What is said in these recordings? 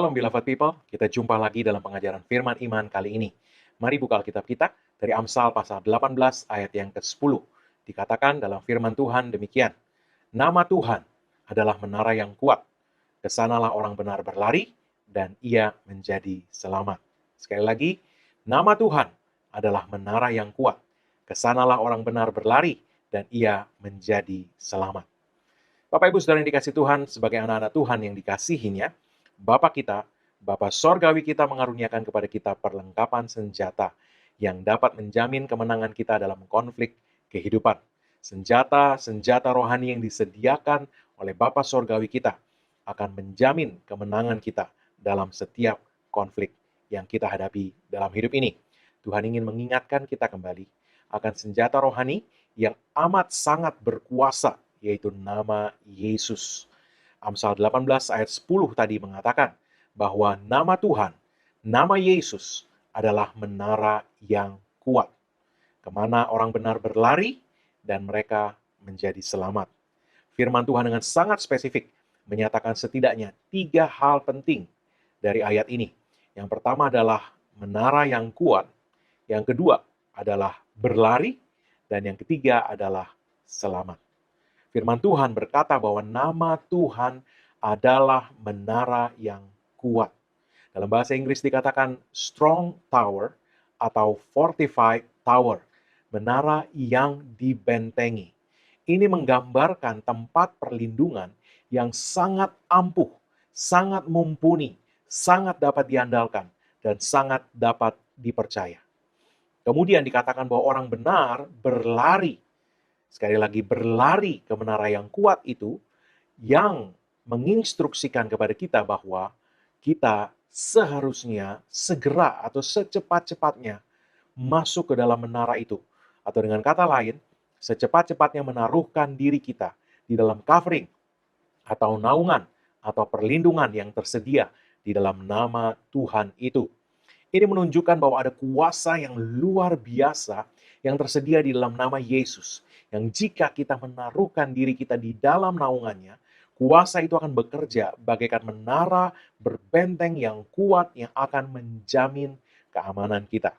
Shalom beloved people, kita jumpa lagi dalam pengajaran firman iman kali ini. Mari buka Alkitab kita dari Amsal pasal 18 ayat yang ke-10. Dikatakan dalam firman Tuhan demikian, nama Tuhan adalah menara yang kuat, kesanalah orang benar berlari, dan ia menjadi selamat. Sekali lagi, nama Tuhan adalah menara yang kuat, kesanalah orang benar berlari, dan ia menjadi selamat. Bapak Ibu Saudara yang dikasih Tuhan, sebagai anak-anak Tuhan yang dikasihinya, Bapa kita, Bapa Sorgawi kita mengaruniakan kepada kita perlengkapan senjata yang dapat menjamin kemenangan kita dalam konflik kehidupan. Senjata-senjata rohani yang disediakan oleh Bapa Sorgawi kita akan menjamin kemenangan kita dalam setiap konflik yang kita hadapi dalam hidup ini. Tuhan ingin mengingatkan kita kembali akan senjata rohani yang amat sangat berkuasa, yaitu nama Yesus. Amsal 18 ayat 10 tadi mengatakan bahwa nama Tuhan, nama Yesus adalah menara yang kuat. Kemana orang benar berlari dan mereka menjadi selamat. Firman Tuhan dengan sangat spesifik menyatakan setidaknya 3 hal penting dari ayat ini. Yang pertama adalah menara yang kuat, yang kedua adalah berlari, dan yang ketiga adalah selamat. Firman Tuhan berkata bahwa nama Tuhan adalah menara yang kuat. Dalam bahasa Inggris dikatakan strong tower atau fortified tower, menara yang dibentengi. Ini menggambarkan tempat perlindungan yang sangat ampuh, sangat mumpuni, sangat dapat diandalkan, dan sangat dapat dipercaya. Kemudian dikatakan bahwa orang benar berlari. Sekali lagi, berlari ke menara yang kuat itu yang menginstruksikan kepada kita bahwa kita seharusnya segera atau secepat-cepatnya masuk ke dalam menara itu. Atau dengan kata lain, secepat-cepatnya menaruhkan diri kita di dalam covering atau naungan atau perlindungan yang tersedia di dalam nama Tuhan itu. Ini menunjukkan bahwa ada kuasa yang luar biasa yang tersedia di dalam nama Yesus. Yang jika kita menaruhkan diri kita di dalam naungannya, kuasa itu akan bekerja bagaikan menara berbenteng yang kuat yang akan menjamin keamanan kita.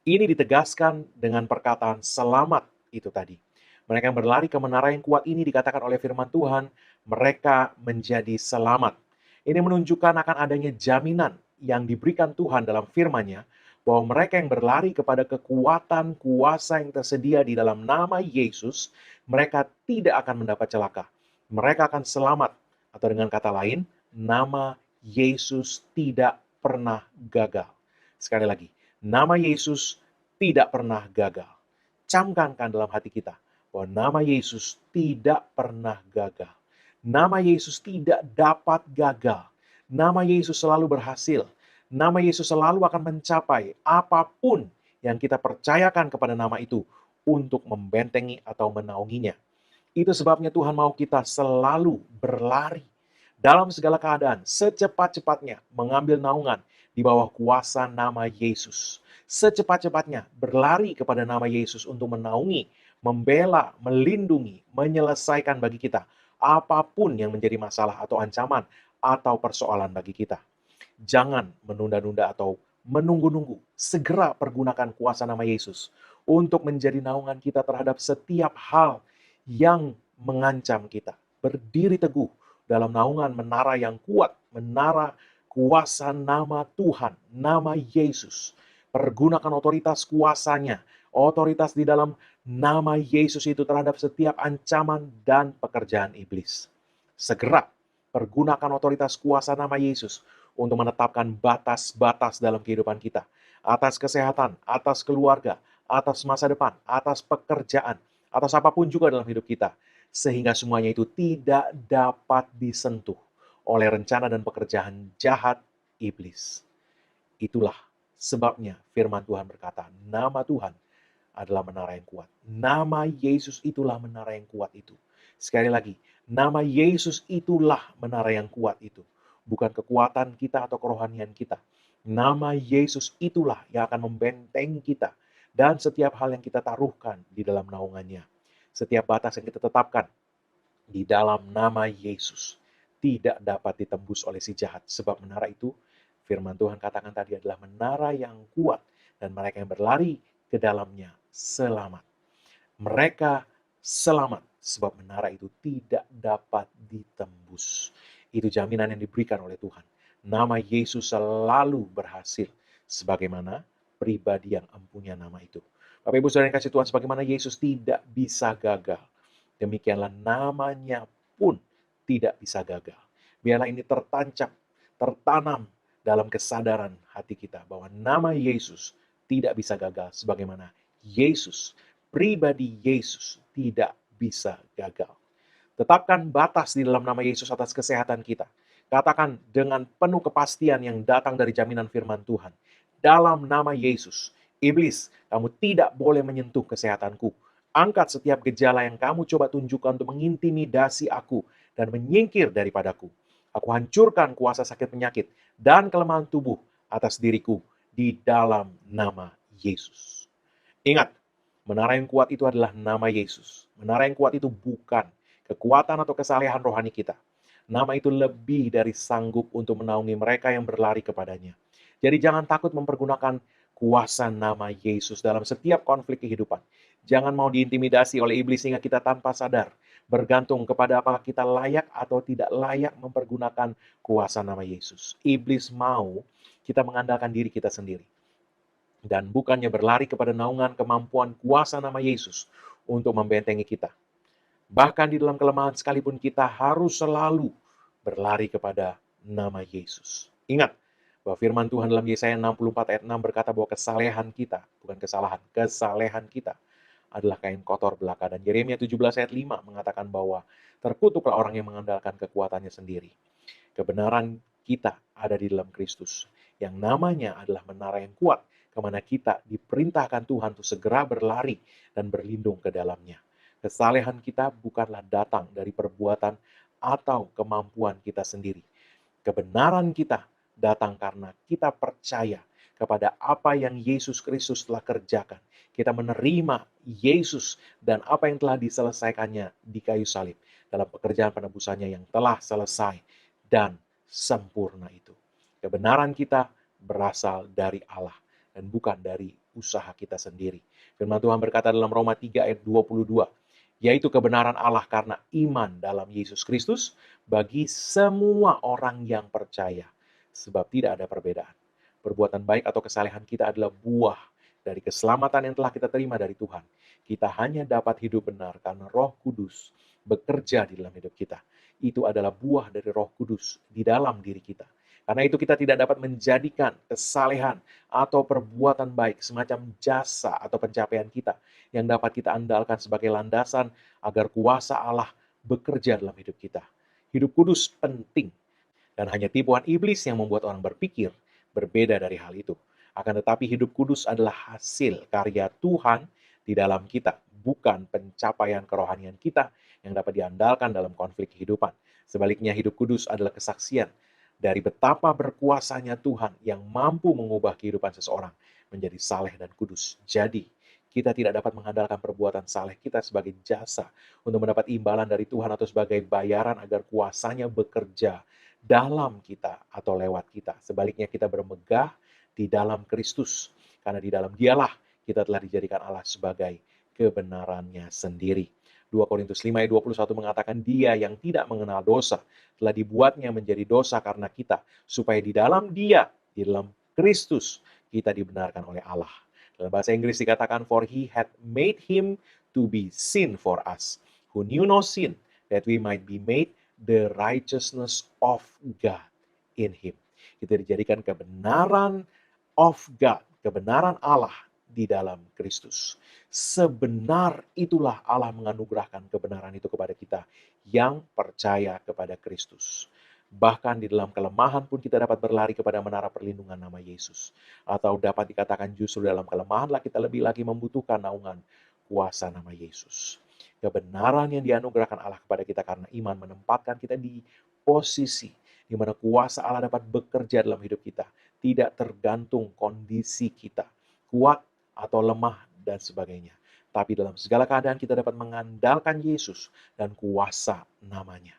Ini ditegaskan dengan perkataan selamat itu tadi. Mereka yang berlari ke menara yang kuat ini dikatakan oleh firman Tuhan, mereka menjadi selamat. Ini menunjukkan akan adanya jaminan yang diberikan Tuhan dalam firman-Nya, bahwa mereka yang berlari kepada kekuatan kuasa yang tersedia di dalam nama Yesus, mereka tidak akan mendapat celaka. Mereka akan selamat. Atau dengan kata lain, nama Yesus tidak pernah gagal. Sekali lagi, nama Yesus tidak pernah gagal. Camkankan dalam hati kita bahwa nama Yesus tidak pernah gagal. Nama Yesus tidak dapat gagal. Nama Yesus selalu berhasil. Nama Yesus selalu akan mencapai apapun yang kita percayakan kepada nama itu untuk membentengi atau menaunginya. Itu sebabnya Tuhan mau kita selalu berlari dalam segala keadaan, secepat-cepatnya mengambil naungan di bawah kuasa nama Yesus. Secepat-cepatnya berlari kepada nama Yesus untuk menaungi, membela, melindungi, menyelesaikan bagi kita apapun yang menjadi masalah atau ancaman atau persoalan bagi kita. Jangan menunda-nunda atau menunggu-nunggu. Segera pergunakan kuasa nama Yesus untuk menjadi naungan kita terhadap setiap hal yang mengancam kita. Berdiri teguh dalam naungan menara yang kuat, menara kuasa nama Tuhan, nama Yesus. Pergunakan otoritas kuasanya, otoritas di dalam nama Yesus itu terhadap setiap ancaman dan pekerjaan iblis. Segera pergunakan otoritas kuasa nama Yesus untuk menetapkan batas-batas dalam kehidupan kita. Atas kesehatan, atas keluarga, atas masa depan, atas pekerjaan, atas apapun juga dalam hidup kita. Sehingga semuanya itu tidak dapat disentuh oleh rencana dan pekerjaan jahat iblis. Itulah sebabnya firman Tuhan berkata, nama Tuhan adalah menara yang kuat. Nama Yesus itulah menara yang kuat itu. Sekali lagi, nama Yesus itulah menara yang kuat itu. Bukan kekuatan kita atau kerohanian kita. Nama Yesus itulah yang akan membentengi kita. Dan setiap hal yang kita taruhkan di dalam naungannya. Setiap batas yang kita tetapkan di dalam nama Yesus tidak dapat ditembus oleh si jahat. Sebab menara itu, firman Tuhan katakan tadi, adalah menara yang kuat, dan mereka yang berlari ke dalamnya selamat. Mereka selamat sebab menara itu tidak dapat ditembus. Itu jaminan yang diberikan oleh Tuhan. Nama Yesus selalu berhasil sebagaimana pribadi yang empunya nama itu. Bapak Ibu Saudara yang kasih Tuhan, sebagaimana Yesus tidak bisa gagal, demikianlah namanya pun tidak bisa gagal. Biarlah ini tertancap, tertanam dalam kesadaran hati kita bahwa nama Yesus tidak bisa gagal sebagaimana Yesus, pribadi Yesus tidak bisa gagal. Tetapkan batas di dalam nama Yesus atas kesehatan kita. Katakan dengan penuh kepastian yang datang dari jaminan firman Tuhan. Dalam nama Yesus, iblis, kamu tidak boleh menyentuh kesehatanku. Angkat setiap gejala yang kamu coba tunjukkan untuk mengintimidasi aku dan menyingkir daripadaku. Aku hancurkan kuasa sakit penyakit dan kelemahan tubuh atas diriku di dalam nama Yesus. Ingat, menara yang kuat itu adalah nama Yesus. Menara yang kuat itu bukan kekuatan atau kesalehan rohani kita. Nama itu lebih dari sanggup untuk menaungi mereka yang berlari kepadanya. Jadi jangan takut mempergunakan kuasa nama Yesus dalam setiap konflik kehidupan. Jangan mau diintimidasi oleh iblis sehingga kita tanpa sadar bergantung kepada apakah kita layak atau tidak layak mempergunakan kuasa nama Yesus. Iblis mau kita mengandalkan diri kita sendiri. Dan bukannya berlari kepada naungan kemampuan kuasa nama Yesus untuk membentengi kita. Bahkan di dalam kelemahan sekalipun kita harus selalu berlari kepada nama Yesus. Ingat bahwa firman Tuhan dalam Yesaya 64 ayat 6 berkata bahwa kesalehan kita, bukan kesalahan, kesalehan kita adalah kain kotor belaka. Dan Yeremia 17 ayat 5 mengatakan bahwa terkutuklah orang yang mengandalkan kekuatannya sendiri. Kebenaran kita ada di dalam Kristus, yang namanya adalah menara yang kuat, kemana kita diperintahkan Tuhan untuk segera berlari dan berlindung ke dalamnya. Kesalehan kita bukanlah datang dari perbuatan atau kemampuan kita sendiri. Kebenaran kita datang karena kita percaya kepada apa yang Yesus Kristus telah kerjakan. Kita menerima Yesus dan apa yang telah diselesaikannya di kayu salib dalam pekerjaan penebusannya yang telah selesai dan sempurna itu. Kebenaran kita berasal dari Allah dan bukan dari usaha kita sendiri. Firman Tuhan berkata dalam Roma 3 ayat 22, yaitu kebenaran Allah karena iman dalam Yesus Kristus bagi semua orang yang percaya. Sebab tidak ada perbedaan. Perbuatan baik atau kesalehan kita adalah buah dari keselamatan yang telah kita terima dari Tuhan. Kita hanya dapat hidup benar karena Roh Kudus bekerja di dalam hidup kita. Itu adalah buah dari Roh Kudus di dalam diri kita. Karena itu kita tidak dapat menjadikan kesalehan atau perbuatan baik semacam jasa atau pencapaian kita yang dapat kita andalkan sebagai landasan agar kuasa Allah bekerja dalam hidup kita. Hidup kudus penting, dan hanya tipuan iblis yang membuat orang berpikir berbeda dari hal itu. Akan tetapi hidup kudus adalah hasil karya Tuhan di dalam kita, bukan pencapaian kerohanian kita yang dapat diandalkan dalam konflik kehidupan. Sebaliknya hidup kudus adalah kesaksian dari betapa berkuasanya Tuhan yang mampu mengubah kehidupan seseorang menjadi saleh dan kudus. Jadi, kita tidak dapat mengandalkan perbuatan saleh kita sebagai jasa untuk mendapat imbalan dari Tuhan atau sebagai bayaran agar kuasanya bekerja dalam kita atau lewat kita. Sebaliknya kita bermegah di dalam Kristus, karena di dalam Dialah kita telah dijadikan Allah sebagai kebenarannya sendiri. 2 Korintus 5 ayat 21 mengatakan dia yang tidak mengenal dosa telah dibuatnya menjadi dosa karena kita, supaya di dalam dia, di dalam Kristus, kita dibenarkan oleh Allah. Dalam bahasa Inggris dikatakan, for he had made him to be sin for us, who knew no sin, that we might be made the righteousness of God in him. Kita dijadikan kebenaran of God, kebenaran Allah di dalam Kristus. Sebenar itulah Allah menganugerahkan kebenaran itu kepada kita yang percaya kepada Kristus. Bahkan di dalam kelemahan pun kita dapat berlari kepada menara perlindungan nama Yesus. Atau dapat dikatakan justru dalam kelemahanlah kita lebih lagi membutuhkan naungan kuasa nama Yesus. Kebenaran yang dianugerahkan Allah kepada kita karena iman menempatkan kita di posisi di mana kuasa Allah dapat bekerja dalam hidup kita. Tidak tergantung kondisi kita, kuat atau lemah dan sebagainya. Tapi dalam segala keadaan kita dapat mengandalkan Yesus dan kuasa namanya.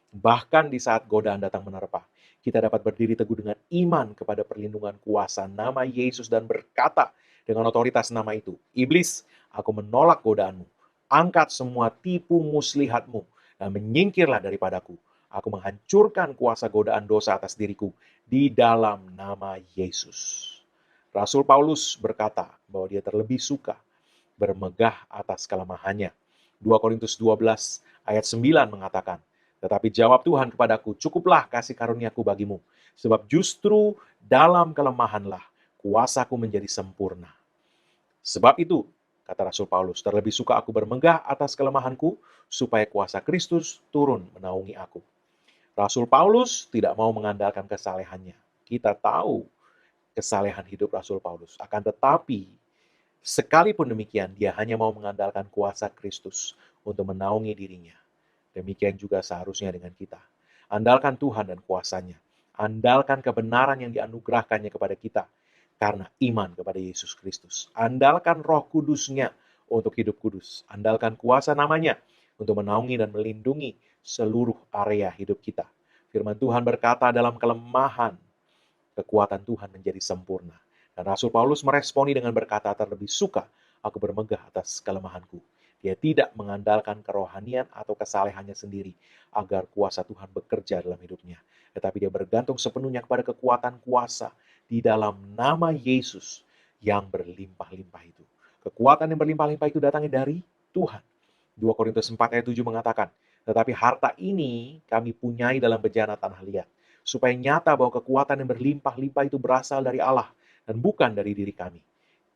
Bahkan di saat godaan datang menerpa, kita dapat berdiri teguh dengan iman kepada perlindungan kuasa nama Yesus dan berkata dengan otoritas nama itu, "Iblis, aku menolak godaanmu. Angkat semua tipu muslihatmu dan menyingkirlah daripadaku. Aku menghancurkan kuasa godaan dosa atas diriku di dalam nama Yesus." Rasul Paulus berkata bahwa dia terlebih suka bermegah atas kelemahannya. 2 Korintus 12 ayat 9 mengatakan, "Tetapi jawab Tuhan kepadaku, cukuplah kasih karuniaku bagimu, sebab justru dalam kelemahanlah kuasaku menjadi sempurna." Sebab itu, kata Rasul Paulus, terlebih suka aku bermegah atas kelemahanku, supaya kuasa Kristus turun menaungi aku. Rasul Paulus tidak mau mengandalkan kesalehannya. Kita tahu kesalehan hidup Rasul Paulus. Akan tetapi, sekalipun demikian, dia hanya mau mengandalkan kuasa Kristus untuk menaungi dirinya. Demikian juga seharusnya dengan kita. Andalkan Tuhan dan kuasanya. Andalkan kebenaran yang dianugerahkannya kepada kita karena iman kepada Yesus Kristus. Andalkan Roh Kudus-Nya untuk hidup kudus. Andalkan kuasa namanya untuk menaungi dan melindungi seluruh area hidup kita. Firman Tuhan berkata, dalam kelemahan, kekuatan Tuhan menjadi sempurna. Dan Rasul Paulus meresponi dengan berkata, terlebih suka aku bermegah atas kelemahanku. Dia tidak mengandalkan kerohanian atau kesalehannya sendiri agar kuasa Tuhan bekerja dalam hidupnya. Tetapi dia bergantung sepenuhnya kepada kekuatan kuasa di dalam nama Yesus yang berlimpah-limpah itu. Kekuatan yang berlimpah-limpah itu datangnya dari Tuhan. 2 Korintus 4 ayat 7 mengatakan, tetapi harta ini kami punyai dalam bejana tanah liat, supaya nyata bahwa kekuatan yang berlimpah-limpah itu berasal dari Allah dan bukan dari diri kami.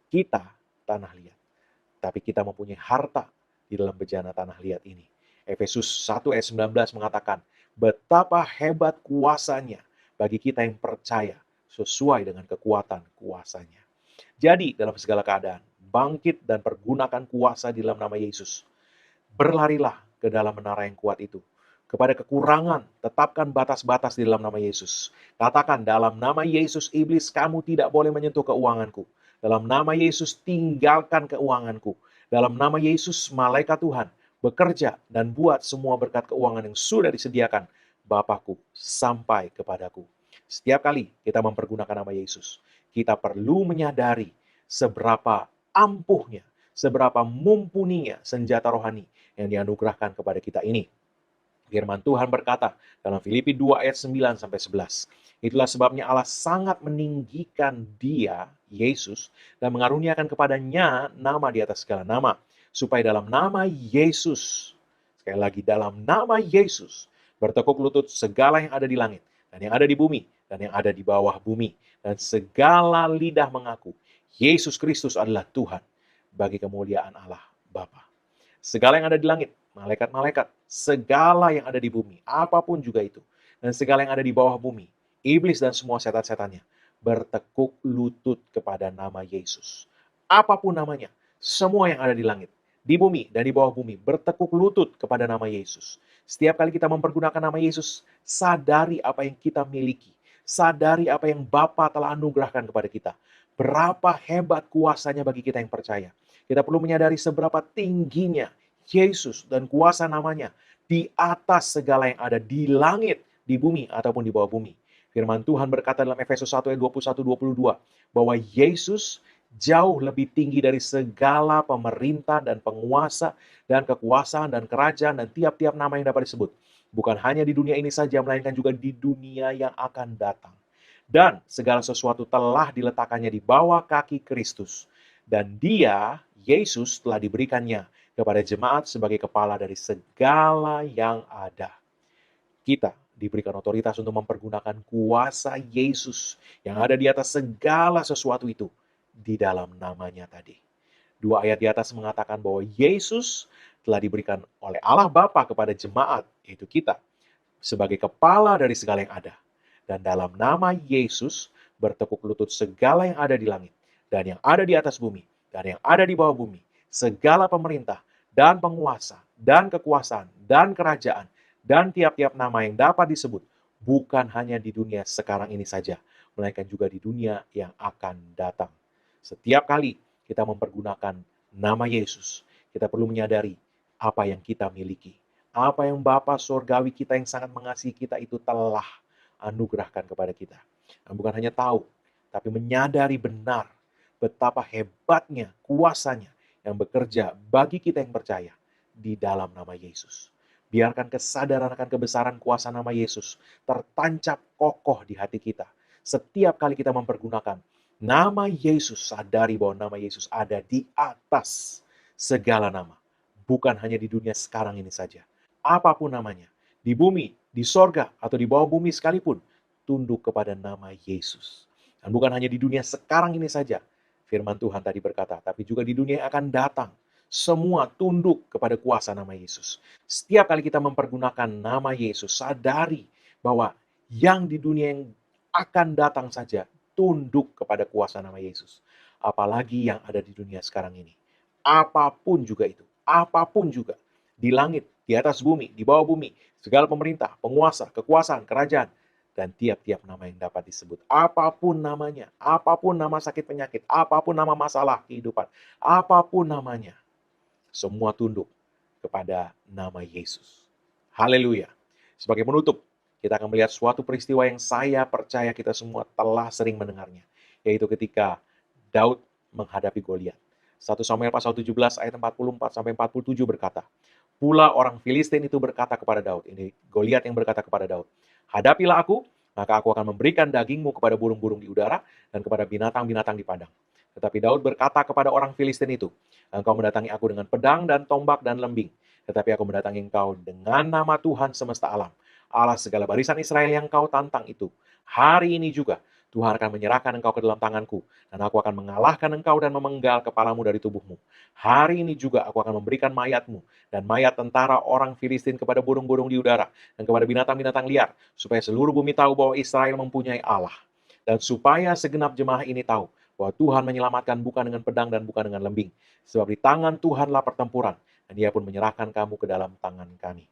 Kita tanah liat, tapi kita mempunyai harta di dalam bejana tanah liat ini. Efesus 1 ayat 19 mengatakan, betapa hebat kuasanya bagi kita yang percaya sesuai dengan kekuatan kuasanya. Jadi dalam segala keadaan, bangkit dan pergunakan kuasa di dalam nama Yesus. Berlarilah ke dalam menara yang kuat itu. Kepada kekurangan, tetapkan batas-batas di dalam nama Yesus. Katakan, dalam nama Yesus, iblis, kamu tidak boleh menyentuh keuanganku. Dalam nama Yesus, tinggalkan keuanganku. Dalam nama Yesus, malaikat Tuhan, bekerja dan buat semua berkat keuangan yang sudah disediakan Bapakku sampai kepadaku. Setiap kali kita mempergunakan nama Yesus, kita perlu menyadari seberapa ampuhnya, seberapa mumpuninya senjata rohani yang dianugerahkan kepada kita ini. Firman Tuhan berkata dalam Filipi 2 ayat 9 sampai 11. Itulah sebabnya Allah sangat meninggikan dia, Yesus, dan mengaruniakan kepadanya nama di atas segala nama. Supaya dalam nama Yesus, sekali lagi dalam nama Yesus, bertekuk lutut segala yang ada di langit, dan yang ada di bumi, dan yang ada di bawah bumi. Dan segala lidah mengaku, Yesus Kristus adalah Tuhan, bagi kemuliaan Allah Bapa. Segala yang ada di langit, malaikat-malaikat, segala yang ada di bumi, apapun juga itu, dan segala yang ada di bawah bumi, iblis dan semua setan-setannya, bertekuk lutut kepada nama Yesus. Apapun namanya, semua yang ada di langit, di bumi, dan di bawah bumi, bertekuk lutut kepada nama Yesus. Setiap kali kita mempergunakan nama Yesus, sadari apa yang kita miliki. Sadari apa yang Bapa telah anugerahkan kepada kita. Berapa hebat kuasanya bagi kita yang percaya. Kita perlu menyadari seberapa tingginya Yesus dan kuasa namanya di atas segala yang ada di langit, di bumi, ataupun di bawah bumi. Firman Tuhan berkata dalam Efesus 1 ayat 21-22 bahwa Yesus jauh lebih tinggi dari segala pemerintah dan penguasa dan kekuasaan dan kerajaan dan tiap-tiap nama yang dapat disebut. Bukan hanya di dunia ini saja, melainkan juga di dunia yang akan datang. Dan segala sesuatu telah diletakkannya di bawah kaki Kristus. Dan dia, Yesus, telah diberikannya kepada jemaat sebagai kepala dari segala yang ada. Kita diberikan otoritas untuk mempergunakan kuasa Yesus yang ada di atas segala sesuatu itu di dalam namanya tadi. 2 ayat di atas mengatakan bahwa Yesus telah diberikan oleh Allah Bapa kepada jemaat, yaitu kita, sebagai kepala dari segala yang ada. Dan dalam nama Yesus bertekuk lutut segala yang ada di langit, dan yang ada di atas bumi, dan yang ada di bawah bumi, segala pemerintah, dan penguasa, dan kekuasaan, dan kerajaan, dan tiap-tiap nama yang dapat disebut, bukan hanya di dunia sekarang ini saja, melainkan juga di dunia yang akan datang. Setiap kali kita mempergunakan nama Yesus, kita perlu menyadari apa yang kita miliki, Apa yang Bapa Surgawi kita yang sangat mengasihi kita itu telah anugerahkan kepada kita. Dan bukan hanya tahu, tapi menyadari benar betapa hebatnya kuasanya yang bekerja bagi kita yang percaya di dalam nama Yesus. Biarkan kesadaran akan kebesaran kuasa nama Yesus tertancap kokoh di hati kita. Setiap kali kita mempergunakan nama Yesus, sadari bahwa nama Yesus ada di atas segala nama. Bukan hanya di dunia sekarang ini saja. Apapun namanya, di bumi, di sorga, atau di bawah bumi sekalipun, tunduk kepada nama Yesus. Dan bukan hanya di dunia sekarang ini saja, firman Tuhan tadi berkata, tapi juga di dunia yang akan datang. Semua tunduk kepada kuasa nama Yesus. Setiap kali kita mempergunakan nama Yesus, sadari bahwa yang di dunia yang akan datang saja tunduk kepada kuasa nama Yesus. Apalagi yang ada di dunia sekarang ini. Apapun juga itu. Apapun juga. Di langit, di atas bumi, di bawah bumi. Segala pemerintah, penguasa, kekuasaan, kerajaan. Dan tiap-tiap nama yang dapat disebut. Apapun namanya. Apapun nama sakit penyakit. Apapun nama masalah kehidupan. Apapun namanya. Semua tunduk kepada nama Yesus. Haleluya. Sebagai penutup, kita akan melihat suatu peristiwa yang saya percaya kita semua telah sering mendengarnya. Yaitu ketika Daud menghadapi Goliat. 1 Samuel pasal 17 ayat 44 sampai 47 berkata, pula orang Filistin itu berkata kepada Daud, ini Goliat yang berkata kepada Daud, hadapilah aku, maka aku akan memberikan dagingmu kepada burung-burung di udara dan kepada binatang-binatang di padang. Tetapi Daud berkata kepada orang Filistin itu, engkau mendatangi aku dengan pedang dan tombak dan lembing. Tetapi aku mendatangi engkau dengan nama Tuhan semesta alam. Allah segala barisan Israel yang kau tantang itu. Hari ini juga Tuhan akan menyerahkan engkau ke dalam tanganku. Dan aku akan mengalahkan engkau dan memenggal kepalamu dari tubuhmu. Hari ini juga aku akan memberikan mayatmu dan mayat tentara orang Filistin kepada burung-burung di udara dan kepada binatang-binatang liar. Supaya seluruh bumi tahu bahwa Israel mempunyai Allah. Dan supaya segenap jemaah ini tahu bahwa Tuhan menyelamatkan bukan dengan pedang dan bukan dengan lembing. Sebab di tangan Tuhanlah pertempuran, dan Dia pun menyerahkan kamu ke dalam tangan kami.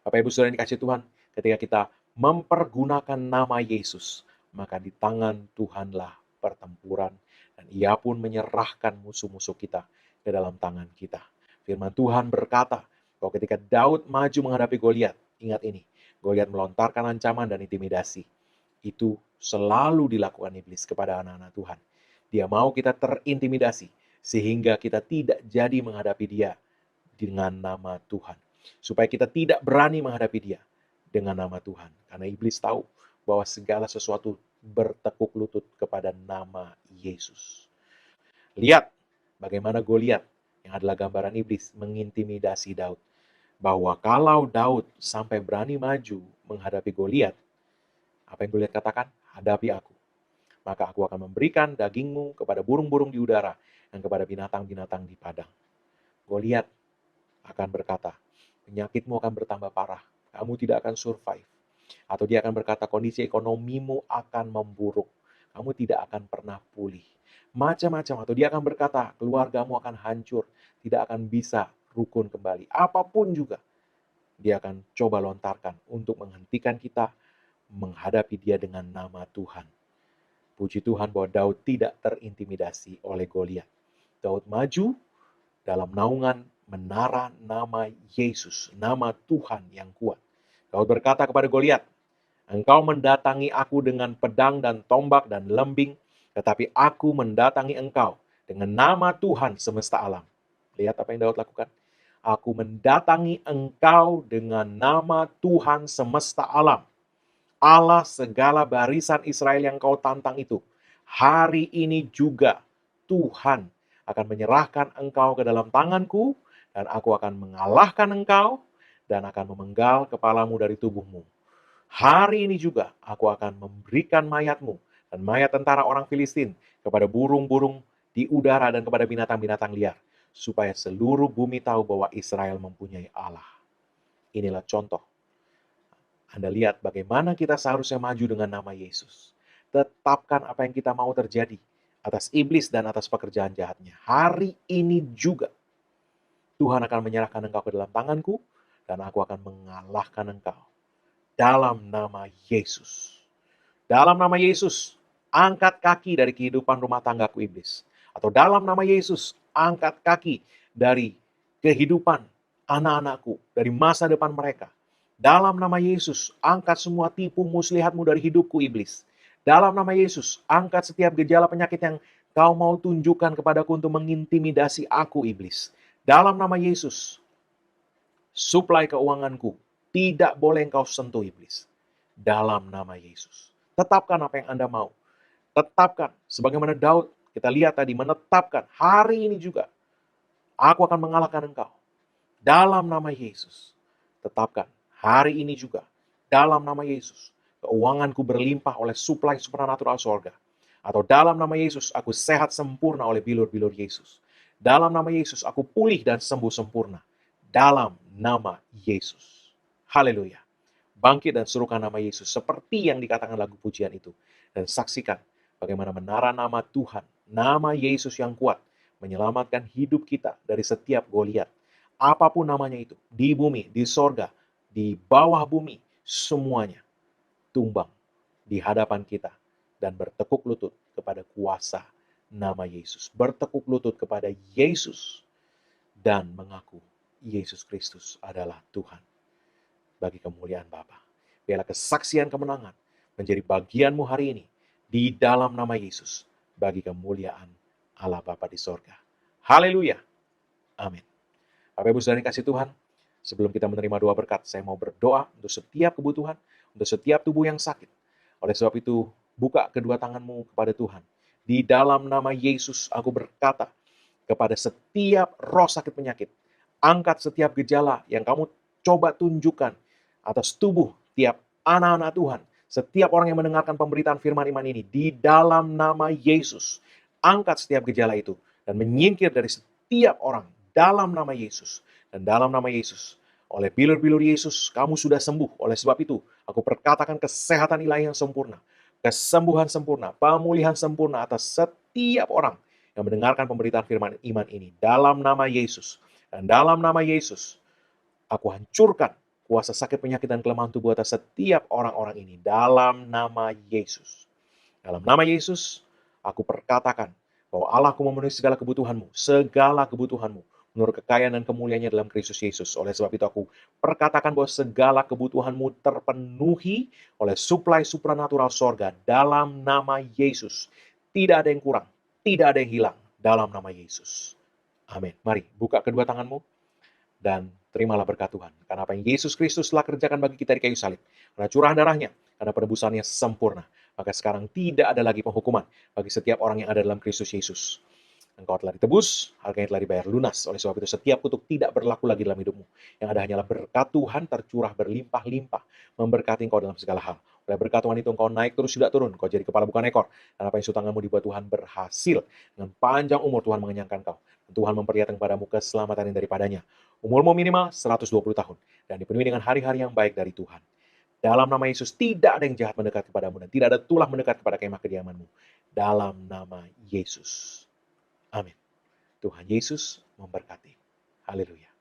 Bapak Ibu Saudara yang dikasih Tuhan, ketika kita mempergunakan nama Yesus, maka di tangan Tuhanlah pertempuran, dan Ia pun menyerahkan musuh-musuh kita ke dalam tangan kita. Firman Tuhan berkata bahwa ketika Daud maju menghadapi Goliat, ingat ini, Goliat melontarkan ancaman dan intimidasi. Itu selalu dilakukan iblis kepada anak-anak Tuhan. Dia mau kita terintimidasi, sehingga kita tidak jadi menghadapi dia dengan nama Tuhan. Supaya kita tidak berani menghadapi dia dengan nama Tuhan. Karena iblis tahu bahwa segala sesuatu bertekuk lutut kepada nama Yesus. Lihat bagaimana Goliat, yang adalah gambaran iblis, mengintimidasi Daud. Bahwa kalau Daud sampai berani maju menghadapi Goliat, apa yang Goliat katakan? Hadapi aku. Maka aku akan memberikan dagingmu kepada burung-burung di udara dan kepada binatang-binatang di padang. Goliat akan berkata, penyakitmu akan bertambah parah, kamu tidak akan survive. Atau dia akan berkata, kondisi ekonomimu akan memburuk, kamu tidak akan pernah pulih. Macam-macam. Atau dia akan berkata, keluargamu akan hancur, tidak akan bisa rukun kembali. Apapun juga, dia akan coba lontarkan untuk menghentikan kita menghadapi dia dengan nama Tuhan. Puji Tuhan bahwa Daud tidak terintimidasi oleh Goliat. Daud maju dalam naungan menara nama Yesus, nama Tuhan yang kuat. Daud berkata kepada Goliat, engkau mendatangi aku dengan pedang dan tombak dan lembing, tetapi aku mendatangi engkau dengan nama Tuhan semesta alam. Lihat apa yang Daud lakukan. Aku mendatangi engkau dengan nama Tuhan semesta alam. Allah segala barisan Israel yang kau tantang itu. Hari ini juga Tuhan akan menyerahkan engkau ke dalam tanganku, dan aku akan mengalahkan engkau, dan akan memenggal kepalamu dari tubuhmu. Hari ini juga aku akan memberikan mayatmu, dan mayat tentara orang Filistin, kepada burung-burung di udara dan kepada binatang-binatang liar, supaya seluruh bumi tahu bahwa Israel mempunyai Allah. Inilah contoh. Anda lihat bagaimana kita seharusnya maju dengan nama Yesus. Tetapkan apa yang kita mau terjadi atas iblis dan atas pekerjaan jahatnya. Hari ini juga Tuhan akan menyerahkan engkau ke dalam tanganku, dan aku akan mengalahkan engkau. Dalam nama Yesus. Dalam nama Yesus, angkat kaki dari kehidupan rumah tanggaku iblis. Atau dalam nama Yesus, angkat kaki dari kehidupan anak-anakku dari masa depan mereka. Dalam nama Yesus, angkat semua tipu muslihatmu dari hidupku, iblis. Dalam nama Yesus, angkat setiap gejala penyakit yang kau mau tunjukkan kepadaku untuk mengintimidasi aku, iblis. Dalam nama Yesus, suplai keuanganku tidak boleh engkau sentuh, iblis. Dalam nama Yesus. Tetapkan apa yang Anda mau. Tetapkan, sebagaimana Daud, kita lihat tadi, menetapkan hari ini juga, aku akan mengalahkan engkau. Dalam nama Yesus. Tetapkan, hari ini juga, dalam nama Yesus, keuanganku berlimpah oleh suplai supernatural sorga. Atau dalam nama Yesus, aku sehat sempurna oleh bilur-bilur Yesus. Dalam nama Yesus, aku pulih dan sembuh sempurna. Dalam nama Yesus. Haleluya. Bangkit dan serukan nama Yesus seperti yang dikatakan lagu pujian itu. Dan saksikan bagaimana menara nama Tuhan, nama Yesus yang kuat, menyelamatkan hidup kita dari setiap Goliat. Apapun namanya itu, di bumi, di sorga, di bawah bumi, semuanya tumbang di hadapan kita dan bertekuk lutut kepada kuasa nama Yesus. Bertekuk lutut kepada Yesus dan mengaku Yesus Kristus adalah Tuhan bagi kemuliaan Bapa. Biarlah kesaksian kemenangan menjadi bagianmu hari ini di dalam nama Yesus bagi kemuliaan Allah Bapa di sorga. Haleluya. Amin. Bapak Ibu Saudara yang kasih Tuhan, sebelum kita menerima doa berkat, saya mau berdoa untuk setiap kebutuhan, untuk setiap tubuh yang sakit. Oleh sebab itu, buka kedua tanganmu kepada Tuhan. Di dalam nama Yesus, aku berkata kepada setiap roh sakit penyakit, angkat setiap gejala yang kamu coba tunjukkan atas tubuh tiap anak-anak Tuhan, setiap orang yang mendengarkan pemberitaan firman iman ini, di dalam nama Yesus, angkat setiap gejala itu, dan menyingkir dari setiap orang, dalam nama Yesus. Dan dalam nama Yesus, oleh bilur-bilur Yesus, kamu sudah sembuh. Oleh sebab itu, aku perkatakan kesehatan ilahi yang sempurna, kesembuhan sempurna, pemulihan sempurna atas setiap orang yang mendengarkan pemberitaan firman iman ini. Dalam nama Yesus. Dan dalam nama Yesus, aku hancurkan kuasa sakit penyakit dan kelemahan tubuh atas setiap orang-orang ini. Dalam nama Yesus. Dalam nama Yesus, aku perkatakan bahwa Allah memenuhi segala kebutuhanmu, menurut kekayaan dan kemuliaannya dalam Kristus Yesus. Oleh sebab itu aku perkatakan bahwa segala kebutuhanmu terpenuhi oleh suplai supranatural sorga dalam nama Yesus. Tidak ada yang kurang, tidak ada yang hilang dalam nama Yesus. Amin. Mari buka kedua tanganmu dan terimalah berkat Tuhan. Karena apa yang Yesus Kristus telah kerjakan bagi kita di kayu salib, karena curahan darahnya, karena penebusannya sempurna, maka sekarang tidak ada lagi penghukuman bagi setiap orang yang ada dalam Kristus Yesus. Engkau telah ditebus, harganya telah dibayar lunas. Oleh sebab itu setiap kutuk tidak berlaku lagi dalam hidupmu. Yang ada hanyalah berkat Tuhan tercurah berlimpah-limpah, memberkati engkau dalam segala hal. Oleh berkat Tuhan itu engkau naik terus tidak turun, engkau jadi kepala bukan ekor. Dan apa yang tanganmu dibuat Tuhan berhasil. Dengan panjang umur Tuhan mengenyangkan kau. Dan Tuhan memperlihatkan kepadamu keselamatan yang daripadanya. Umurmu minimal 120 tahun. Dan dipenuhi dengan hari-hari yang baik dari Tuhan. Dalam nama Yesus tidak ada yang jahat mendekat kepadamu dan tidak ada tulah mendekat kepada kemah kediamanmu. Dalam nama Yesus. Amin. Tuhan Yesus memberkati. Haleluya.